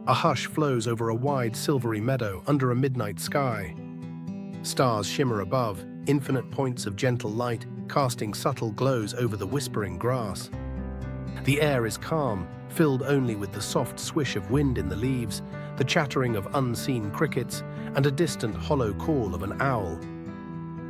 A hush flows over a wide silvery meadow under a midnight sky. Stars shimmer above, infinite points of gentle light casting subtle glows over the whispering grass. The air is calm, filled only with the soft swish of wind in the leaves, the chattering of unseen crickets, and a distant hollow call of an owl.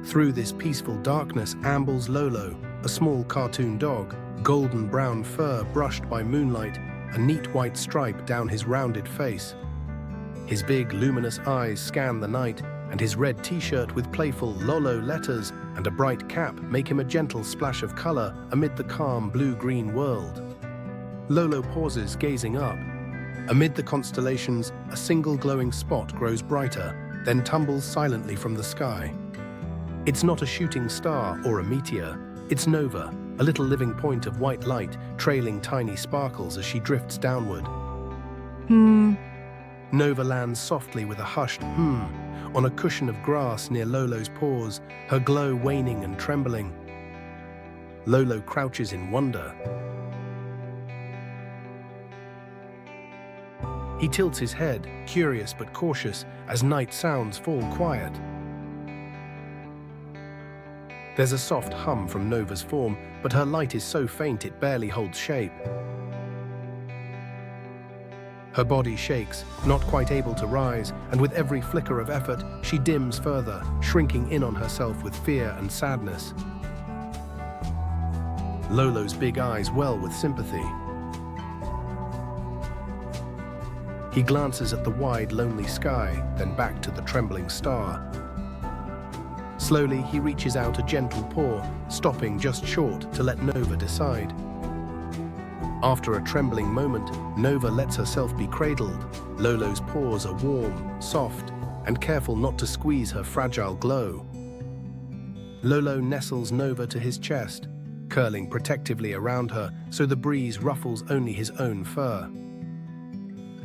Through this peaceful darkness ambles Lolo, a small cartoon dog, golden brown fur brushed by moonlight, a neat white stripe down his rounded face. His big, luminous eyes scan the night, and his red t-shirt with playful Lolo letters and a bright cap make him a gentle splash of color amid the calm blue-green world. Lolo pauses, gazing up. Amid the constellations, a single glowing spot grows brighter, then tumbles silently from the sky. It's not a shooting star or a meteor. It's Nova, a little living point of white light, trailing tiny sparkles as she drifts downward. Nova lands softly with a hushed on a cushion of grass near Lolo's paws, her glow waning and trembling. Lolo crouches in wonder. He tilts his head, curious but cautious, as night sounds fall quiet. There's a soft hum from Nova's form, but her light is so faint it barely holds shape. Her body shakes, not quite able to rise, and with every flicker of effort, she dims further, shrinking in on herself with fear and sadness. Lolo's big eyes well with sympathy. He glances at the wide, lonely sky, then back to the trembling star. Slowly, he reaches out a gentle paw, stopping just short to let Nova decide. After a trembling moment, Nova lets herself be cradled. Lolo's paws are warm, soft, and careful not to squeeze her fragile glow. Lolo nestles Nova to his chest, curling protectively around her so the breeze ruffles only his own fur.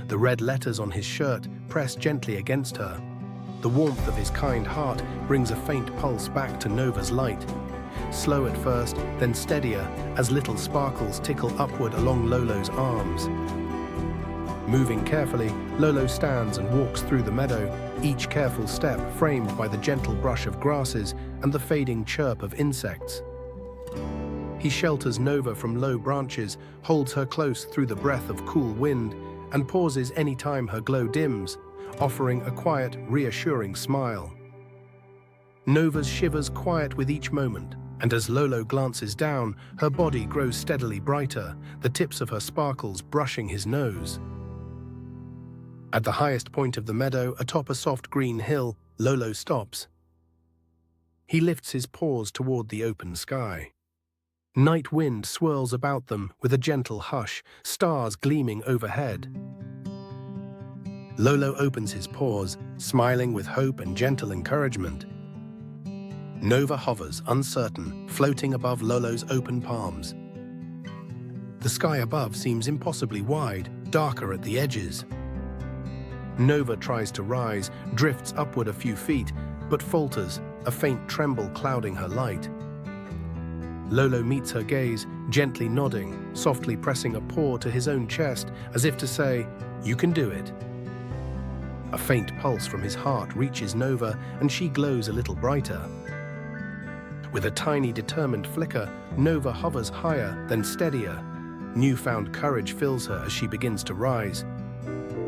The red letters on his shirt press gently against her. The warmth of his kind heart brings a faint pulse back to Nova's light. Slow at first, then steadier, as little sparkles tickle upward along Lolo's arms. Moving carefully, Lolo stands and walks through the meadow, each careful step framed by the gentle brush of grasses and the fading chirp of insects. He shelters Nova from low branches, holds her close through the breath of cool wind, and pauses any time her glow dims, offering a quiet, reassuring smile. Nova's shivers quiet with each moment, and as Lolo glances down, her body grows steadily brighter, the tips of her sparkles brushing his nose. At the highest point of the meadow, atop a soft green hill, Lolo stops. He lifts his paws toward the open sky. Night wind swirls about them with a gentle hush, stars gleaming overhead. Lolo opens his paws, smiling with hope and gentle encouragement. Nova hovers, uncertain, floating above Lolo's open palms. The sky above seems impossibly wide, darker at the edges. Nova tries to rise, drifts upward a few feet, but falters, a faint tremble clouding her light. Lolo meets her gaze, gently nodding, softly pressing a paw to his own chest, as if to say, "You can do it." A faint pulse from his heart reaches Nova, and she glows a little brighter. With a tiny, determined flicker, Nova hovers higher, then steadier. Newfound courage fills her as she begins to rise.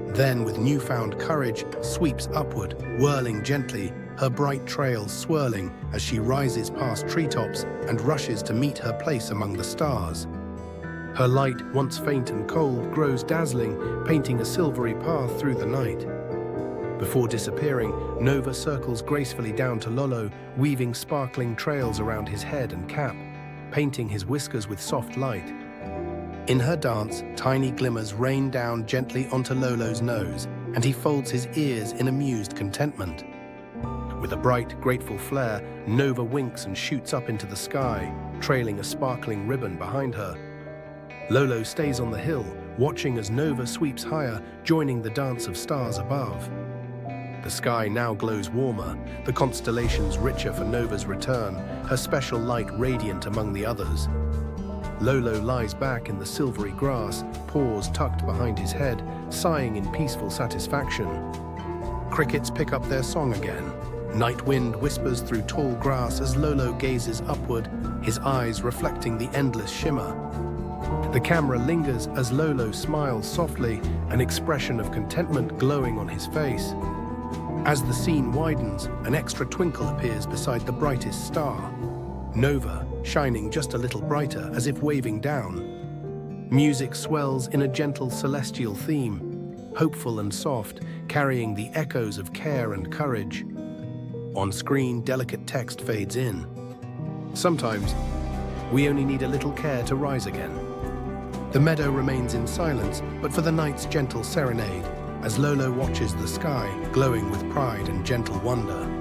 Then, with newfound courage, sweeps upward, whirling gently, her bright trail swirling as she rises past treetops and rushes to meet her place among the stars. Her light, once faint and cold, grows dazzling, painting a silvery path through the night. Before disappearing, Nova circles gracefully down to Lolo, weaving sparkling trails around his head and cap, painting his whiskers with soft light. In her dance, tiny glimmers rain down gently onto Lolo's nose, and he folds his ears in amused contentment. With a bright, grateful flare, Nova winks and shoots up into the sky, trailing a sparkling ribbon behind her. Lolo stays on the hill, watching as Nova sweeps higher, joining the dance of stars above. The sky now glows warmer, the constellations richer for Nova's return, her special light radiant among the others. Lolo lies back in the silvery grass, paws tucked behind his head, sighing in peaceful satisfaction. Crickets pick up their song again. Night wind whispers through tall grass as Lolo gazes upward, his eyes reflecting the endless shimmer. The camera lingers as Lolo smiles softly, an expression of contentment glowing on his face. As the scene widens, an extra twinkle appears beside the brightest star, Nova, shining just a little brighter as if waving down. Music swells in a gentle celestial theme, hopeful and soft, carrying the echoes of care and courage. On screen, delicate text fades in. Sometimes, we only need a little care to rise again. The meadow remains in silence, but for the night's gentle serenade, as Lolo watches the sky glowing with pride and gentle wonder.